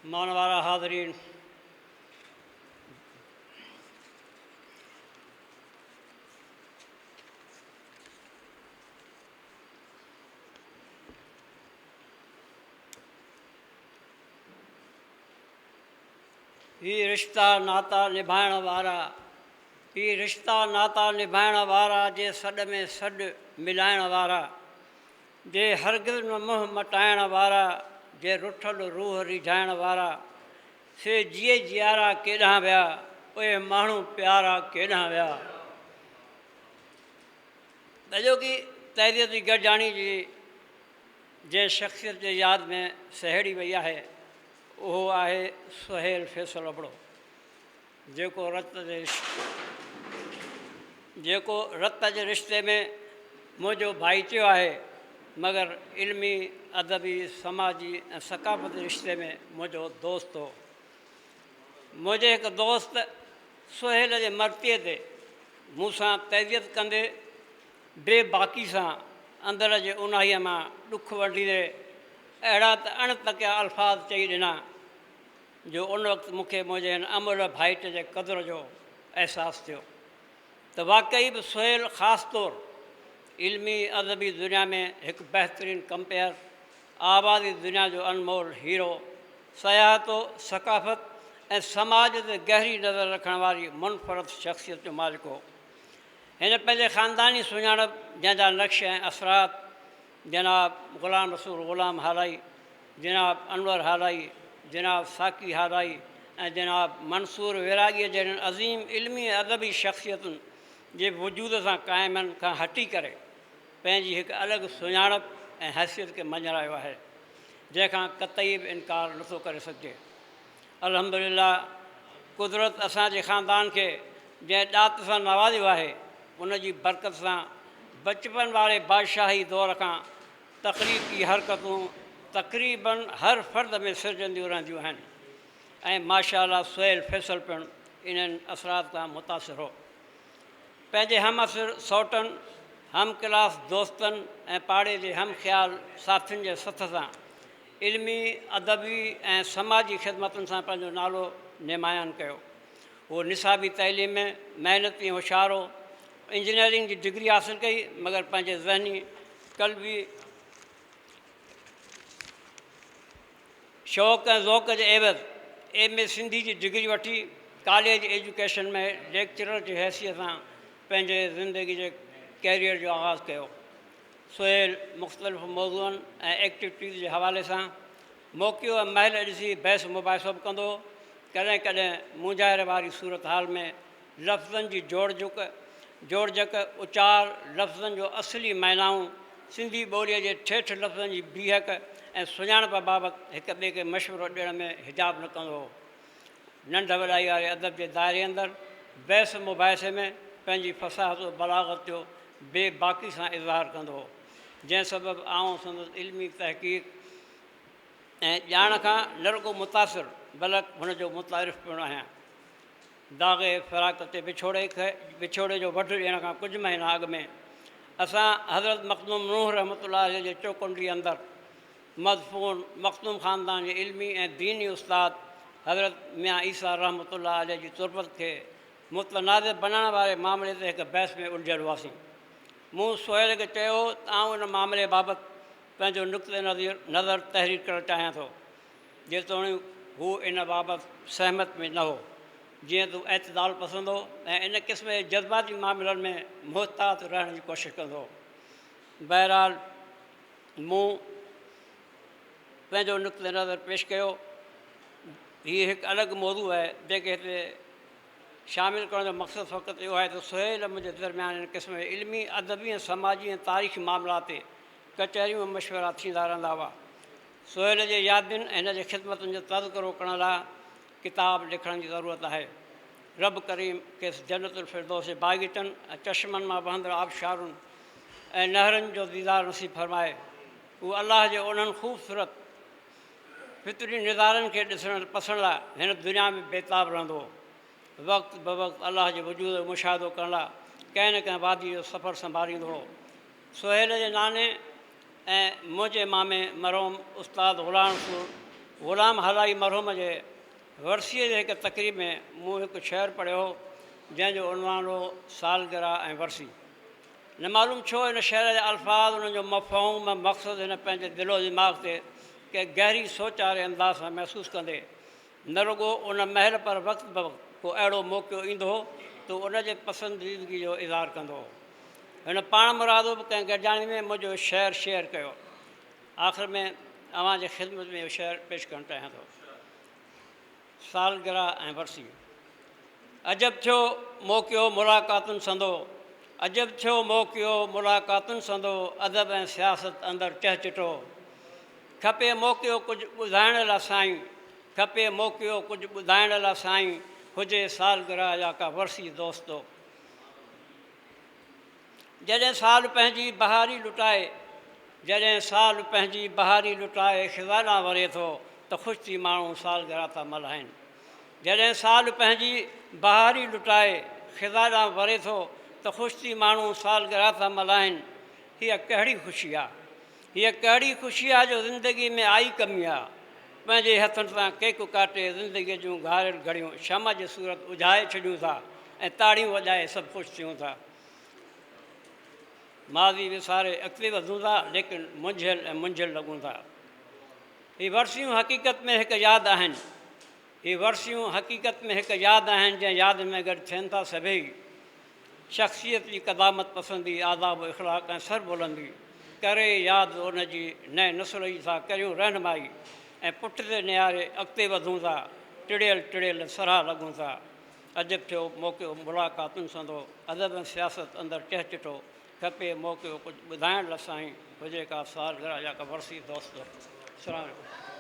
मानवारा हाज़रीन, ही रिश्ता नाता निभाइण वारा, ही रिश्ता नाता निभाइण वारा, जे सॾ में सॾु मिलाइण वारा, जे हरगिज़ न मुंहुं मटाइण वारा, जे रुठल रूह रिझाइण वारा, से जीए जियारा केॾांहुं विया, उहे माण्हू प्यारा केॾांहुं विया। सॼो की तहरीती गॾिजाणी जी जंहिं शख़्सियत जे यादि में सहेड़ी वई आहे उहो आहे सुहेल फैसल अबड़ो, जेको रत जे रिश्ते में मुंहिंजो भाईटियो आहे, मगर इल्मी अदबी समाजी ऐं सक़ाफ़ती रिश्ते में मुंहिंजो दोस्त हो। मुंहिंजे हिकु दोस्त सुहेल जे मरतीअ ते मूंसां तहज़ियत कंदे बेबाकी सां अंदर जे उन्हाईअ मां ॾुख वंडींदे अहिड़ा त अणतकिया अल्फाज़ चई ॾिना जो उन वक़्तु मूंखे मुंहिंजे हिन अमूल भाइट जे क़दुरु जो अहसासु थियो त वाक़ई बि सुहेल ख़ासि तौरु इल्मी अदबी दुनिया में हिकु बहितरीनु कंपेयर, आबादी दुनिया जो अनमोल हीरो, सयाहतो सक़ाफ़त ऐं समाज ते गहरी नज़र रखण वारी मुनफ़रद शख़्सियत जो मालिक हो। हिन पंहिंजे ख़ानदानी सुञाणप जंहिंजा नक्श ऐं असरात जनाब ग़ुलाम रसूल ग़ुलाम हालाई, जनाब अनवर हालाई, जनाब साकी हालाई ऐं जनाब मंसूर विरागीअ जहिड़नि अज़ीम इल्मी अदबी शख़्सियतुनि जे वजूद सां क़ाइमनि खां हटी करे पंहिंजी हिकु अलॻि सुञाणप ऐं हैसियत खे मञायो आहे, जंहिंखां क़तई बि इनकार नथो करे सघिजे। अल्हम्दुलिल्लाह, कुदरत असांजे ख़ानदान खे जंहिं ॾात सां नवाज़ियो आहे उन जी बरकत सां बचपन वारे बादशाही दौर खां तख़लीक़ी हरकतूं तक़रीबन हर फ़र्द में सिरजंदियूं रहंदियूं आहिनि ऐं माशाअल्लाह सुहेल फैसल पिणु इन्हनि असरात खां मुतासिर हो। पंहिंजे हम असर सौटनि, हम क्लास दोस्तनि ऐं पाड़े जे हम ख़्याल साथियुनि जे सथ सां इल्मी अदबी ऐं समाजी ख़िदमतुनि सां पंहिंजो नालो निमायान कयो। उहो निसाबी तइलीम में महिनती होशियारो, इंजीनियरिंग जी डिग्री हासिलु कई, मगर पंहिंजे ज़हनी क़ल्बी शौक़ ऐं ज़ौक़ जे एवज़ MA सिंधी जी डिग्री वठी कॉलेज एजुकेशन में लेक्चरर जी हैसियत सां पंहिंजे ज़िंदगी जे कैरियर जो आगाज़ कयो। सुहेल मुख़्तलिफ़ मौज़ूअनि ऐं एक्टिविटीज़ जे हवाले सां मौक़ियो ऐं महल ॾिसी बहस मुबाहिसो बि कंदो, कॾहिं कॾहिं मुंझाइण वारी सूरत हाल में लफ़्ज़नि जी जोड़जक, उचार, लफ़्ज़नि जो असली मायनाऊं, सिंधी ॿोलीअ जे ठेठ लफ़्ज़नि जी बीहक ऐं सुञाणप बाबति हिक ॿिए खे मशवरो ॾियण में हिजाब न कंदो हो। नंढ वॾाई वारे अदब जे दायरे अंदरि बहस मुबाहिसे में पंहिंजी फ़साहत बलागत जो बेबाकी सां इज़हार कंदो हो, जंहिं सबबु आऊं संदसि इल्मी तहक़ीक़ ऐं ॼाण खां न रुॻो मुतासिर बल्कि हुनजो मुतारिफ़ पिणु आहियां। दाग़े फ़िराक ते विछोड़े जो वढु ॾियण खां कुझु महीना अॻु में असां हज़रत मख़दूम नूह रहमतुल्लाह अलैह जे चौकुंडी अंदरि मदफ़ून मख़दूम ख़ानदान जे इल्मी ऐं दीनी उस्ताद हज़रत मियां ईसा रहमतुल्लाह अलैह जी तुरबत खे मुतनाज़िर बनाइण वारे मामले ते हिकु बहस में उलझियल हुआसीं। मूं सुहेल खे चयो त आउं इन मामले बाबति पंहिंजो नुक़्ते नज़र तहरीर करणु चाहियां थो, जेतोणीकि हू इन बाबति सहमत में न हो, जीअं त एतदाल पसंद हो ऐं इन क़िस्म जे जज़्बाती मामलनि में मुहतात रहण जी कोशिशि कंदो हो। बहरहाल मूं पंहिंजो नुक़्ते नज़र पेश कयो। हीअ हिकु अलॻि मौज़ू आहे जंहिंखे हिते शामिलु करण जो मक़सदु फ़क़ति इहो आहे त सुहेल मुंहिंजे दरमियान इन क़िस्म जे इल्मी अदबी ऐं समाजी ऐं तारीख़ी मामलात ते कचहरियूं ऐं मशवरा थींदा रहंदा हुआ। सुहेल जे यादियुनि ऐं हिन जे ख़िदमतुनि जो तज़किरो करण लाइ किताब लिखण जी ज़रूरत आहे। रब करीम खेसि जन्नतुल फिरदौस जे बाग़ीचनि ऐं चश्मनि मां वहंदड़ आबशारुनि ऐं नहरनि जो दीदार नसीब फरमाए। उहो अलाह जे उन्हनि ख़ूबसूरत फितरी निज़ारनि खे ॾिसण पसण लाइ हिन दुनिया में बेताब रहंदो हो। वक़्तु ब वक़्तु अलाह जे वजूद जो मुशाहिदो करण लाइ कंहिं न कंहिं वादी जो सफ़रु संभालींदो हो। सुहेल जे नाने ऐं मुंहिंजे मामे मरहूम उस्ताद ग़ुलाम रसूल ग़ुलाम हलाई मरहूम जे वर्सीअ जे हिकु तक़रीब में मूं हिकु शेर पढ़ियो जंहिंजो उनवान हो सालगिरह ऐं वर्सी। न मालूम छो इन शेर जा अल्फाज़ उन्हनि जो मफ़हूम मक़सदु हिन पंहिंजे दिलो दिमाग़ ते के गहरी सोच वारे अंदाज़ सां महसूसु कंदे न रुॻो उन महल पर वक़्तु ब को अहिड़ो मौक़ो ईंदो हो त उनजे पसंदीदगी जो इज़हार कंदो हो। हिन पाण मुरादो बि कंहिं गॾिजाणी में मुंहिंजो शेर शेयर कयो। आख़िर में अव्हां जे ख़िदमत में इहो शेर पेश करणु चाहियां थो। सालगिरह ऐं वर्सी। अजब थियो मौक़ियो मुलाक़ातुनि संदो, अजब थियो मौक़ियो मुलाक़ातुनि संदो, अदब ऐं सियासत अंदरि चहचिटो। खपे मौक़ियो कुझु ॿुधाइण लाइ साईं, खपे मौक़ियो कुझु ॿुधाइण लाइ साईं, हुजे सालगिरह या का वर्सी दोस्तो। जॾहिं साल पंहिंजी बहारी लुटाए, जॾहिं साल पंहिंजी बहारी लुटाए ख़िज़ाना वरे थो त ख़ुशि थी माण्हू सालगिरह था मल्हाइनि। जॾहिं साल पंहिंजी बहारी लुटाए ख़िज़ाना वरे थो त ख़ुशि थी माण्हू सालगिरह था मल्हाइनि। हीअ कहिड़ी ख़ुशी आहे, हीअ कहिड़ी ख़ुशी आहे जो ज़िंदगी में आई कमी आहे। पंहिंजे हथनि सां केक काटे ज़िंदगीअ जूं घारियल घड़ियूं शम जी सूरत उजाए छॾियूं था ऐं ताड़ियूं वॼाए सभु ख़ुशि थियूं था। माज़ी विसारे अॻिते वधूं था लेकिन मुंझियल ऐं मुंझियल लॻूं था। हीअ वर्सियूं हक़ीक़त में हिकु यादि आहिनि, हीअ वर्सियूं हक़ीक़त में हिकु यादि आहिनि जंहिं यादि में गॾु थियनि था सभई। शख़्सियत जी क़दामत पसंदी, आदाब इख़लाक़ ऐं सर बुलंदी करे यादि उनजी नए नसुल जी था करियूं रहनुमाई ऐं पुठिते निहारे अॻिते वधूं था टिड़ियल टिड़ियल सराह लॻूं था। अजब थियो मौक़ियो मुलाक़ातुनि संदो, अदब ऐं सियासत अंदरि चहचिटो। खपे मौक़ियो कुझु ॿुधाइण लाइ साईं, हुजे का सालगिरह या का वर्सी दोस्त। अस्सलामु अलैकुम।